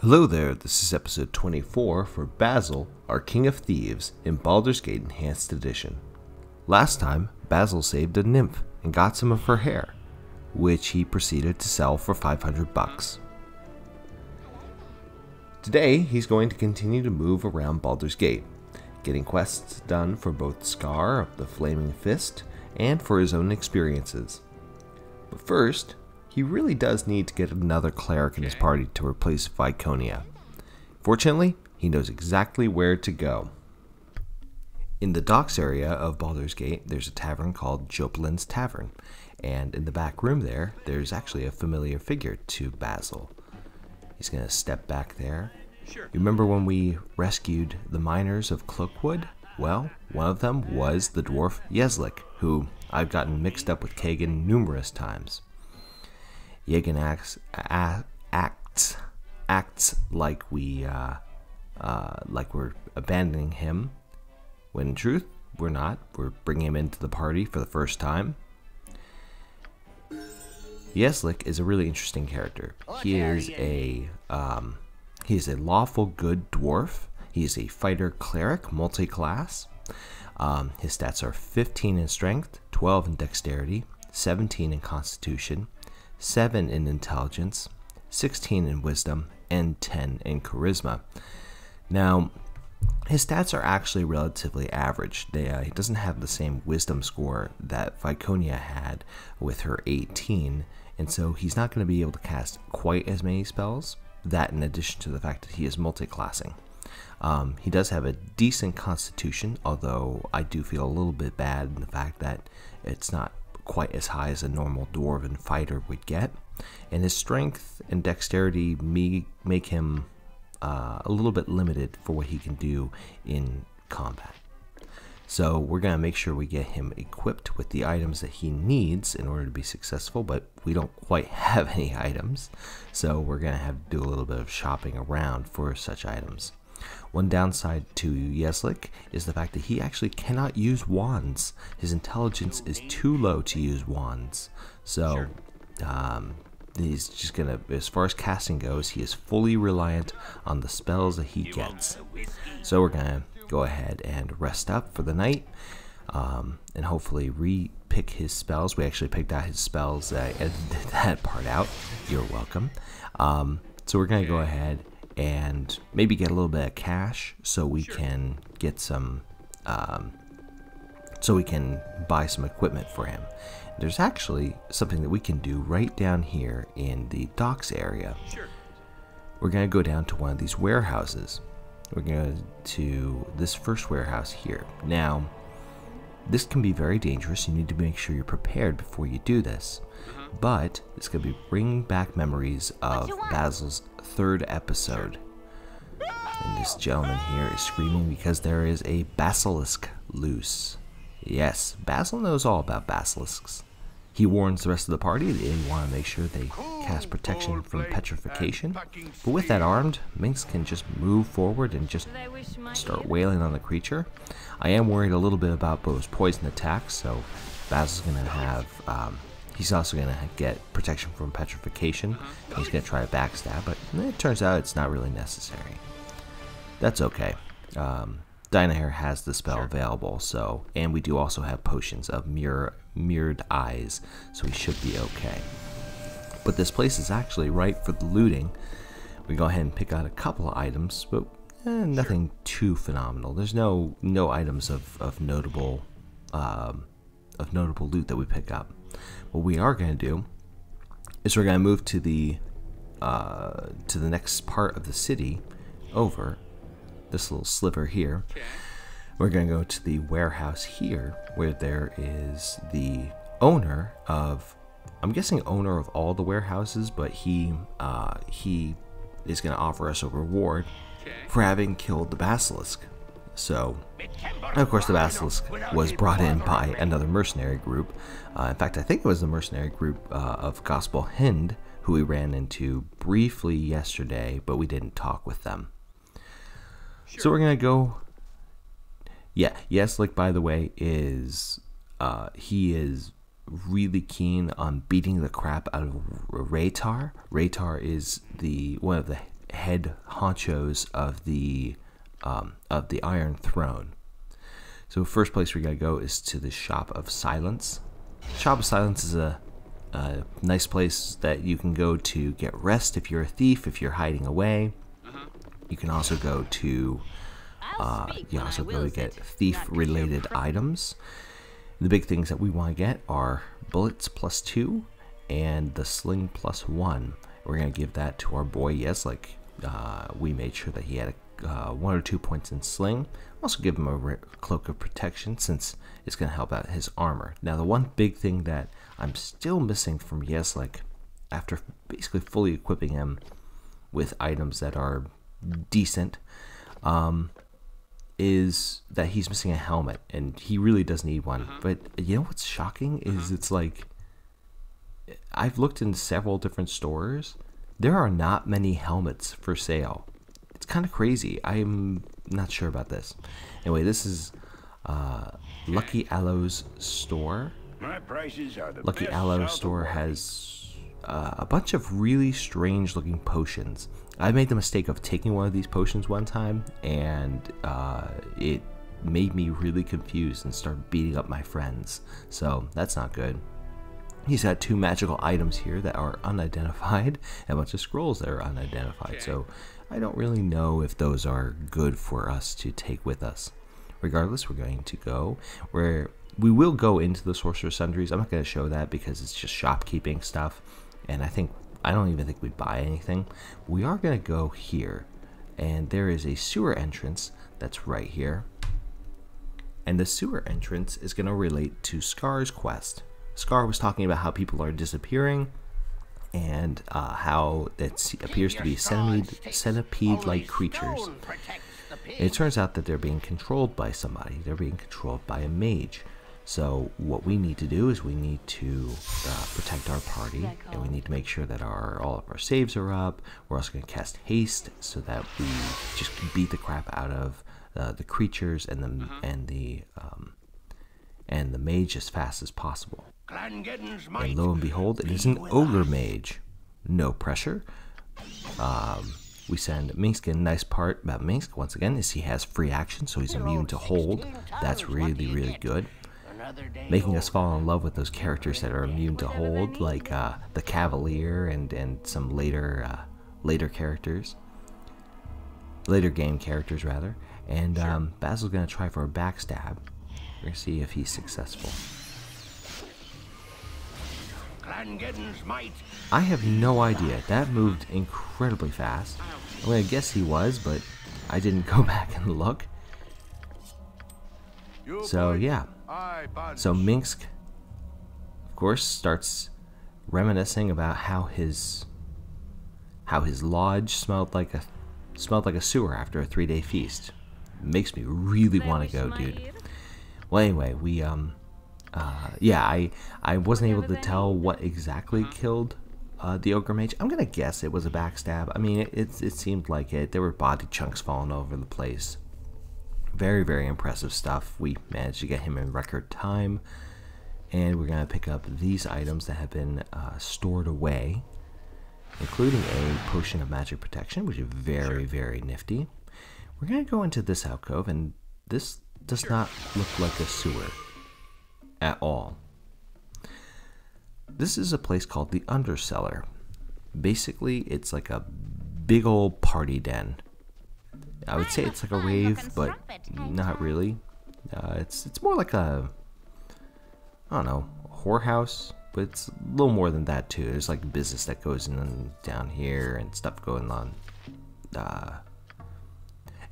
Hello there, this is episode 24 for Basil, our King of Thieves in Baldur's Gate Enhanced Edition. Last time, Basil saved a nymph and got some of her hair, which he proceeded to sell for 500 bucks. Today, he's going to continue to move around Baldur's Gate, getting quests done for both Scar of the Flaming Fist and for his own experiences. But first, he really does need to get another cleric in his party to replace Viconia. Fortunately, he knows exactly where to go. In the docks area of Baldur's Gate, there's a tavern called Jopelin's Tavern, and in the back room there's actually a familiar figure to Basil. He's going to step back there. You remember when we rescued the miners of Cloakwood? Well, one of them was the dwarf Yeslik, who I've gotten mixed up with Kagan numerous times. Yagan acts like we're abandoning him, when in truth we're not. We're bringing him into the party for the first time. Yeslik is a really interesting character. He is a lawful good dwarf. He is a fighter cleric, multi-class. His stats are 15 in strength, 12 in dexterity, 17 in constitution, 7 in intelligence, 16 in wisdom, and 10 in charisma. Now, his stats are actually relatively average. He doesn't have the same wisdom score that Viconia had with her 18, and so he's not going to be able to cast quite as many spells. That in addition to the fact that he is multi-classing. He does have a decent constitution, although I do feel a little bit bad in the fact that it's not quite as high as a normal dwarven fighter would get, and his strength and dexterity make him a little bit limited for what he can do in combat. So we're going to make sure we get him equipped with the items that he needs in order to be successful, but we don't quite have any items, so we're going to have to do a little bit of shopping around for such items. One downside to Yeslik is the fact that he actually cannot use wands. His intelligence is too low to use wands. So he's just gonna, as far as casting goes, he is fully reliant on the spells that he gets. So we're gonna go ahead and rest up for the night, and hopefully re-pick his spells. We actually picked out his spells. I edited that part out. You're welcome. So we're gonna go ahead and maybe get a little bit of cash so we can get some, so we can buy some equipment for him. There's actually something that we can do right down here in the docks area. We're going to go down to one of these warehouses. We're going to this first warehouse here. Now, this can be very dangerous. You need to make sure you're prepared before you do this. But it's going to be bringing back memories of Basil's third episode. And this gentleman here is screaming because there is a basilisk loose. Yes, Basil knows all about basilisks. He warns the rest of the party that they want to make sure they cast protection from petrification. But with that armed, Minx can just move forward and just start wailing on the creature. I am worried a little bit about those poison attacks, so Basil's going to have... he's also going to get protection from petrification. He's going to try to backstab, but it turns out it's not really necessary. That's okay. Dynahair has the spell available, so, and we do also have potions of mirrored eyes, so we should be okay. But this place is actually ripe for the looting. We go ahead and pick out a couple of items, but nothing too phenomenal. There's no items of notable loot that we pick up. What we are going to do is we're going to move to the next part of the city over this little sliver here. We're going to go to the warehouse here where there is the owner of, I'm guessing owner of all the warehouses, but he is going to offer us a reward for having killed the basilisk. So, of course, the basilisk was brought in by another mercenary group. In fact, I think it was the mercenary group of Gospel Hind, who we ran into briefly yesterday, but we didn't talk with them. So we're going to go... Yeah, Yeslik, by the way, is... he is really keen on beating the crap out of Raytar. Raytar is one of the head honchos of the Iron Throne. So first place we gotta go is to the Shop of Silence. Shop of Silence is a nice place that you can go to get rest if you're a thief, if you're hiding away. You can also go to get thief-related items. The big things that we want to get are bullets +2 and the sling +1. We're gonna give that to our boy Yeslik. We made sure that he had 1 or 2 points in sling. Also give him a cloak of protection since it's going to help out his armor. Now the one big thing that I'm still missing from Yeslik, after basically fully equipping him with items that are decent, is that he's missing a helmet, and he really does need one. But you know what's shocking is it's like, I've looked in several different stores. There are not many helmets for sale. It's kind of crazy. I'm not sure about this. Anyway, this is Lucky Aloe's store. Lucky Aloe's store has a bunch of really strange looking potions. I made the mistake of taking one of these potions one time, and it made me really confused and start beating up my friends. So that's not good. He's got 2 magical items here that are unidentified, and a bunch of scrolls that are unidentified. So I don't really know if those are good for us to take with us. Regardless, we're going to go where we will go into the Sorcerer's Sundries. I'm not going to show that because it's just shopkeeping stuff, and I don't even think we'd buy anything. We are going to go here, and there is a sewer entrance that's right here, and the sewer entrance is going to relate to Scar's quest. Scar was talking about how people are disappearing, and how it appears to be centipede-like creatures. And it turns out that they're being controlled by somebody. They're being controlled by a mage. So what we need to do is we need to protect our party, and we need to make sure that all of our saves are up. We're also going to cast haste so that we just beat the crap out of the creatures and the mage as fast as possible. And lo and behold, it is an ogre mage. No pressure. We send Minsk in. Nice part about Minsk, once again, is he has free action, so he's immune to hold. That's really, really good. Making us fall in love with those characters that are immune to hold, like the Cavalier and some later characters. Later game characters, rather. And Basil's going to try for a backstab. We're going to see if he's successful. I have no idea. That moved incredibly fast. I'm going to guess he was, but I didn't go back and look. So yeah. So Minsk, of course, starts reminiscing about how his lodge smelled like a sewer after a 3-day feast. Makes me really want to go, dude. Well, anyway, we yeah, I wasn't able to tell what exactly killed the ogre mage. I'm gonna guess it was a backstab. I mean, it seemed like it. There were body chunks falling over the place. Very, very impressive stuff. We managed to get him in record time, and we're gonna pick up these items that have been stored away, including a potion of magic protection, which is very, very nifty. We're gonna go into this alcove, and this does not look like a sewer at all. This is a place called the Undercellar. Basically, it's like a big old party den. I would say it's like a rave, but not really. It's more like a, I don't know, whorehouse, but it's a little more than that too. There's like business that goes in down here and stuff going on.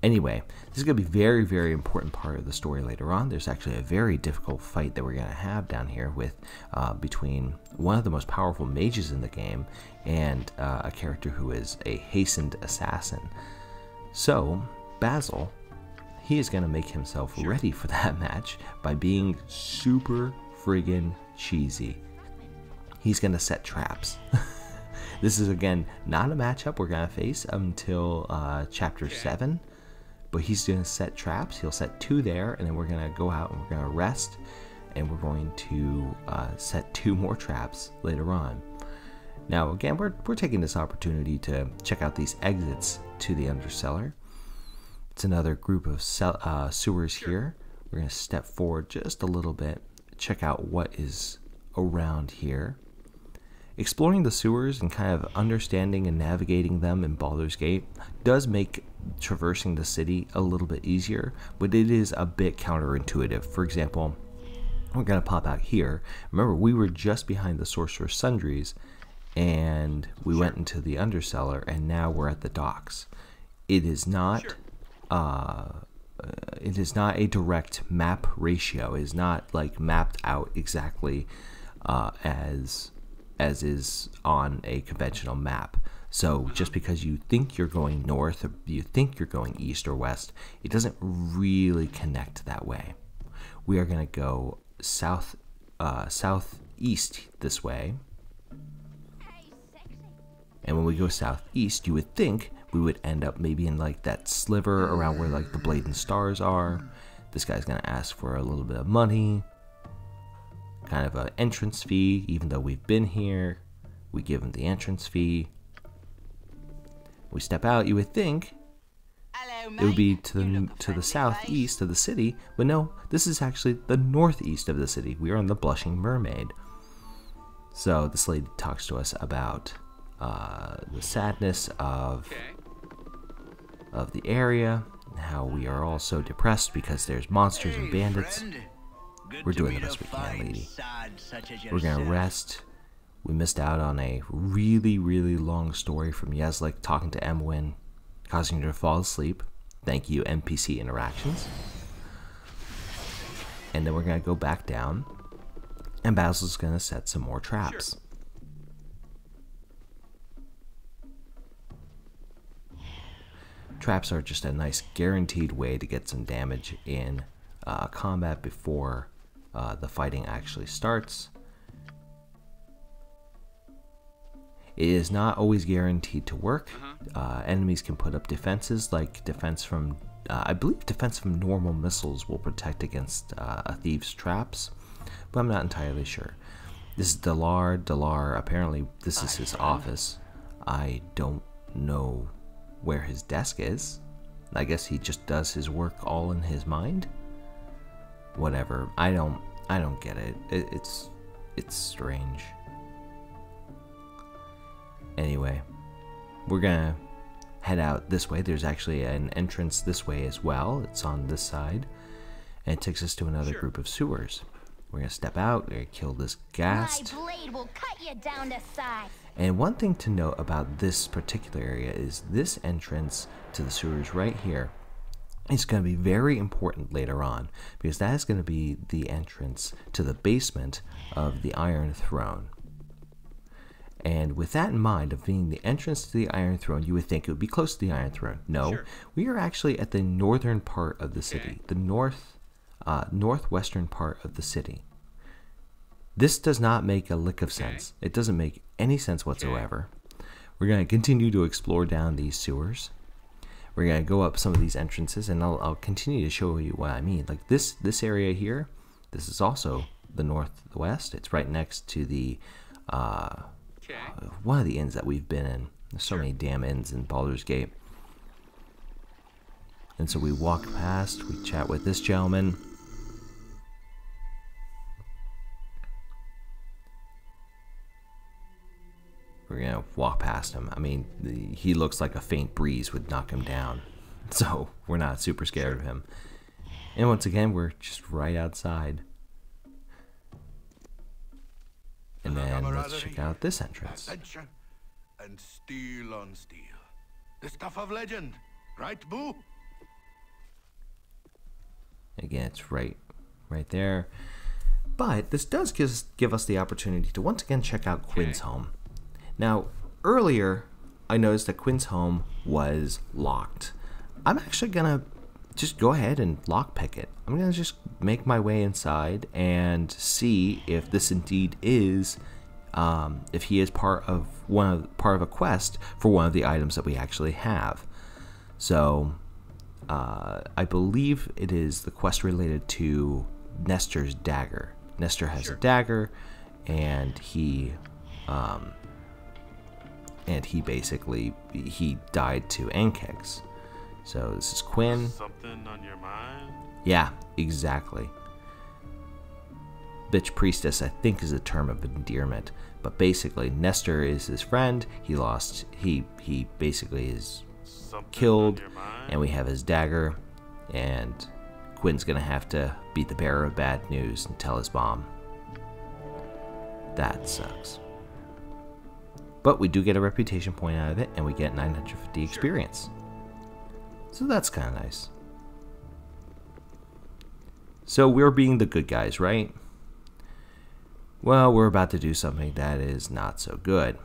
Anyway, this is going to be a very, very important part of the story later on. There's actually a very difficult fight that we're going to have down here with between one of the most powerful mages in the game and a character who is a hastened assassin. So, Basil, he is going to make himself ready for that match by being super friggin' cheesy. He's going to set traps. This is, again, not a matchup we're going to face until Chapter 7. But he's going to set traps. He'll set 2 there, and then we're going to go out and we're going to rest, and we're going to set 2 more traps later on. Now, again, we're taking this opportunity to check out these exits to the undercellar. It's another group of sewers here. We're going to step forward just a little bit, check out what is around here. Exploring the sewers and kind of understanding and navigating them in Baldur's Gate does make traversing the city a little bit easier, but it is a bit counterintuitive. For example, we're going to pop out here. Remember, we were just behind the Sorcerer's Sundries, and we went into the undercellar, and now we're at the docks. It is not a direct map ratio. It is not like mapped out exactly as is on a conventional map. So just because you think you're going north or you think you're going east or west, it doesn't really connect that way. We are going to go southeast this way. And when we go southeast, you would think we would end up maybe in like that sliver around where like the Blade and Stars are. This guy's going to ask for a little bit of money. Kind of an entrance fee, even though we've been here. We give him the entrance fee. We step out, you would think it would be to the southeast of the city, but no, this is actually the northeast of the city. We are on the Blushing Mermaid. So this lady talks to us about the sadness of the area, and how we are all so depressed because there's monsters and bandits. We're doing the best we can, lady. We're gonna rest. We missed out on a really, really long story from Yeslik talking to Emwyn, causing her to fall asleep. Thank you, NPC interactions. And then we're gonna go back down, and Basil's gonna set some more traps. Traps are just a nice guaranteed way to get some damage in combat before the fighting actually starts. It is not always guaranteed to work. Enemies can put up defenses, like defense from, I believe defense from normal missiles will protect against a thief's traps, but I'm not entirely sure. This is Dalar, apparently this is his office. I don't know where his desk is. I guess he just does his work all in his mind. Whatever. I don't get it. It's strange. Anyway, we're gonna head out this way. There's actually an entrance this way as well. It's on this side, and it takes us to another group of sewers. We're gonna step out. We're gonna kill this ghast. My blade will cut you down to size. And one thing to note about this particular area is this entrance to the sewers right here is going to be very important later on, because that is going to be the entrance to the basement of the Iron Throne. And with that in mind, of being the entrance to the Iron Throne, you would think it would be close to the Iron Throne. No, we are actually at the northern part of the city, the northwestern part of the city. This does not make a lick of sense. It doesn't make any sense whatsoever. We're going to continue to explore down these sewers. We're going to go up some of these entrances, and I'll continue to show you what I mean. Like this area here, this is also the northwest. It's right next to the one of the inns that we've been in. There's so many damn inns in Baldur's Gate. And so we walk past, we chat with this gentleman. We're gonna walk past him. I mean, he looks like a faint breeze would knock him down. So we're not super scared of him. And once again, we're just right outside. And then let's check out this entrance. And steel on steel. The stuff of legend, right, Boo? Again, it's right there. But this does give us the opportunity to once again check out Quinn's home. Now, earlier, I noticed that Quinn's home was locked. I'm actually gonna just go ahead and lockpick it. I'm gonna just make my way inside and see if this indeed is, if he is part of a quest for one of the items that we actually have. So, I believe it is the quest related to Nestor's dagger. Nestor has a dagger, and he and he died to Ankegs. So this is Quinn. Something on your mind? Yeah, exactly. Bitch priestess, I think, is a term of endearment, but basically Nestor is his friend. He basically is killed, and we have his dagger, and Quinn's gonna have to be the bearer of bad news and tell his mom. That sucks. But we do get a reputation point out of it, and we get 950 experience. So that's kind of nice. So we're being the good guys, right? Well, we're about to do something that is not so good.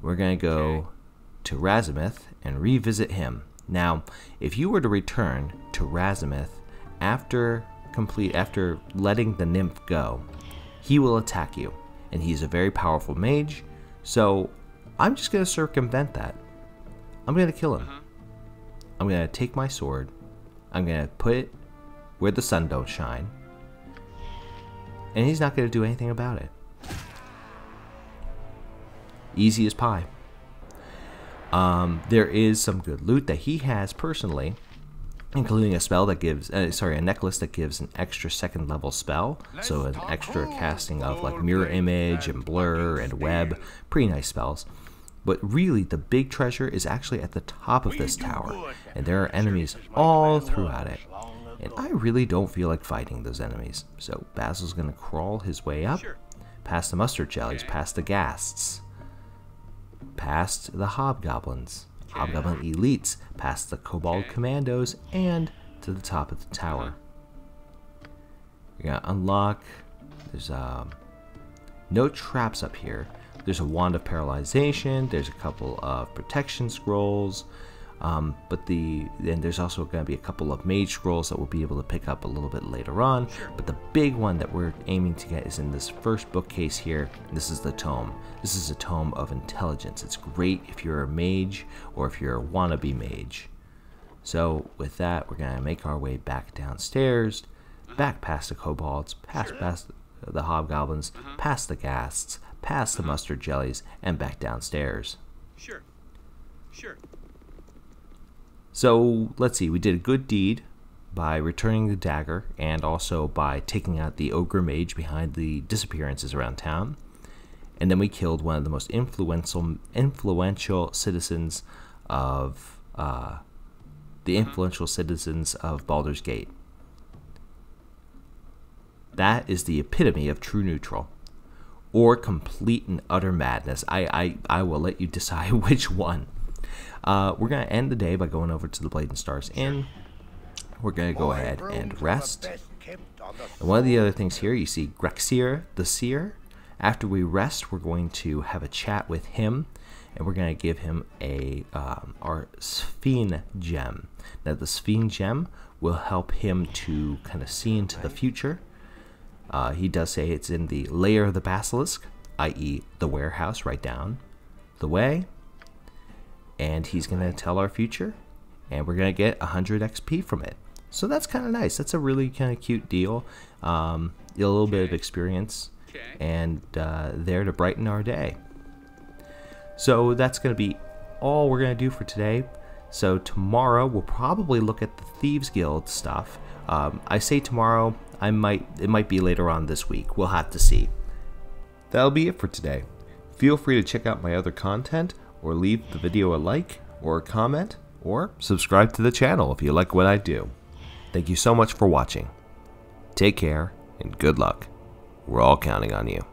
We're going to go to Razimith and revisit him. Now, if you were to return to Razimith after letting the nymph go, he will attack you, and he's a very powerful mage, so I'm just going to circumvent that. I'm going to kill him. I'm going to take my sword, I'm going to put it where the sun don't shine, and he's not going to do anything about it. Easy as pie. There is some good loot that he has personally, including a spell that gives, a necklace that gives an extra second level spell, so an extra casting of like mirror image and blur and web, pretty nice spells. But really, the big treasure is actually at the top of this tower, and there are enemies all throughout it. And I really don't feel like fighting those enemies, so Basil's gonna crawl his way up, past the mustard jellies, past the ghasts, past the hobgoblins, hobgoblin elites, past the kobold commandos, and to the top of the tower. You're gonna unlock, there's no traps up here. There's a wand of paralyzation, there's a couple of protection scrolls, but there's also going to be a couple of mage scrolls that we'll be able to pick up a little bit later on. But the big one that we're aiming to get is in this first bookcase here. This is the tome. This is a tome of intelligence. It's great if you're a mage or if you're a wannabe mage. So with that, we're going to make our way back downstairs, back past the kobolds, past the hobgoblins, past the ghasts, past the mustard jellies, and back downstairs. Sure. So let's see, we did a good deed by returning the dagger and also by taking out the ogre mage behind the disappearances around town. And then we killed one of the most influential citizens of Baldur's Gate. That is the epitome of true neutral, or complete and utter madness. I will let you decide which one. We're going to end the day by going over to the Blade and Stars Inn. We're going to go ahead and rest. And one of the other things here, you see Grexir the Seer. After we rest, we're going to have a chat with him, and we're going to give him our Sphene Gem. Now, the Sphene Gem will help him to kind of see into the future. He does say it's in the lair of the basilisk, i.e. the warehouse right down the way. And he's going to tell our future, and we're going to get 100 XP from it. So that's kind of nice. That's a really kind of cute deal. A little bit of experience, and there to brighten our day. So that's going to be all we're going to do for today. So tomorrow we'll probably look at the Thieves Guild stuff. I say tomorrow, it might be later on this week. We'll have to see. That'll be it for today. Feel free to check out my other content, or leave the video a like, or a comment, or subscribe to the channel if you like what I do. Thank you so much for watching. Take care, and good luck. We're all counting on you.